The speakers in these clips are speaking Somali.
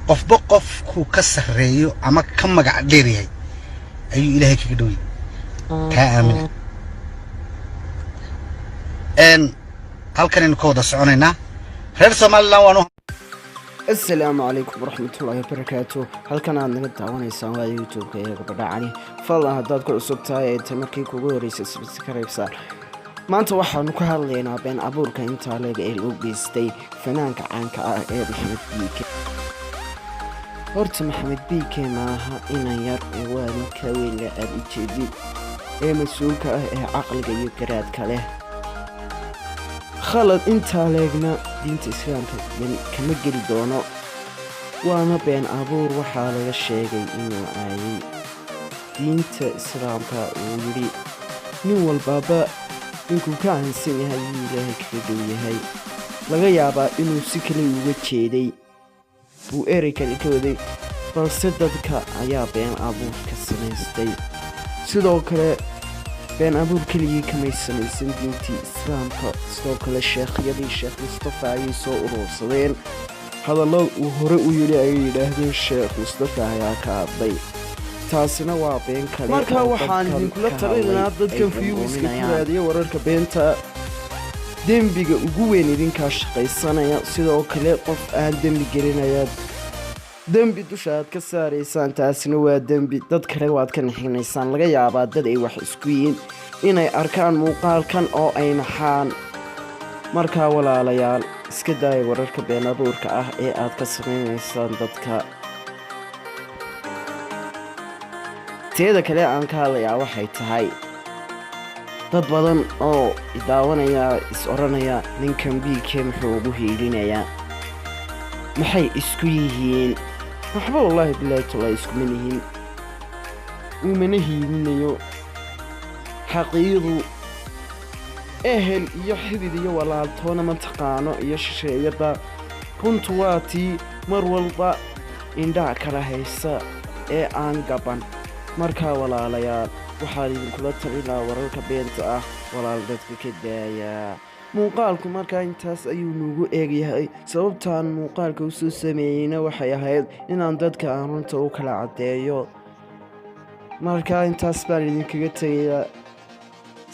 qofba qofku ka sarreeyo ama ka magac dheer yahay ayuu ilaahay kaga dhow yahay kaa aamina halkanaynu ka wada soconaynaa reer Soomaaliland waanu السلام عليكم ورحمة الله وبركاته. هل كان عندنا تعاون يسوي يوتيوب كي يقبل عني فالله هذا كل سبتاي تمكي كوغوري سبسكرايب صار ما أنت واحد نكهر لنا بين أبوك أنت على الأوبيستي فنانك عنك محمد بيك هرت محمد بيك معها إن يرقي وانك ولا أبي تبي مسؤولك عقلك يكراد كله خلط انت لقنا دينت اسلامك كما قل دونو وانا بين ابور وحالة الشيء انو اي دينت اسلامك ويري نو البابا انكو كان سنة هاي إلهي كفدوية هاي لغا يابا انو سكلي وجيدي و إيريكا لكودي بلسددك ايا بين ابور كسميستي سيدو كلا بين أبو كلي كما يسمى دينتي إسلامك سوق الشيخ يدي الشيخ مصطفى عيسو روسلين هذا الله وهرئ يلي أيده الشيخ مصطفى يا كابي تاسنا وابين كلي marka waxaan idinkula talinayaa dadkan fiiska ku raadiyo wararka beenta dembiga ugu weyn idinka shaqaysanaya sidoo kale qof aan dembi gelinaya dembi dushaad ka saaraysan taasina waa dembi dad kale waad ka nixinaysaan laga yaabaa dad ay wax isku yiin inay arkaan muuqaalkan oo ay naxaan marka walaalayaal iska daay wararka been abuurka ah ee aad ka sameeynaysan dadka teeda kale aan ka hadlayaa waxay tahay dad badan oo daawanaya is oranaya ninkan biike muxuu ugu hiilinayaa maxay isku yihiin waxba wallahi billahi taala isku manihin ومنهينيو حقيقو أهل يحدد يولا تونا منطقانو يشيدا كنت واتي مرولبا إن داك رهيسا آن قبان مركا ولا ليال وحالي كل تريلا ورالك بينت ولا لدتك كدايا muuqaalku markaa intaas ayuu nuugu eegyahay sababtaan muuqaalka u soo sameeyayna waxay ahayd inaan dadka aan runta u kala cadeeyo markaa intaas baan idinkaga tegayaa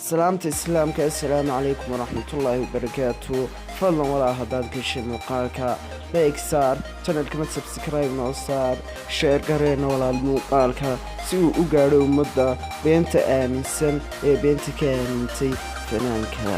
salaamta islaamka assalaamu calaykum waraxmatullaahi wabarakaatu fadlan walaa haddaad gashay muuqaalka like saar channelkana subscribe noo saar share gareena walaal muuqaalka si uu u gaadho ummadda beenta aaminsan ee beenta ka aamintay fanaanka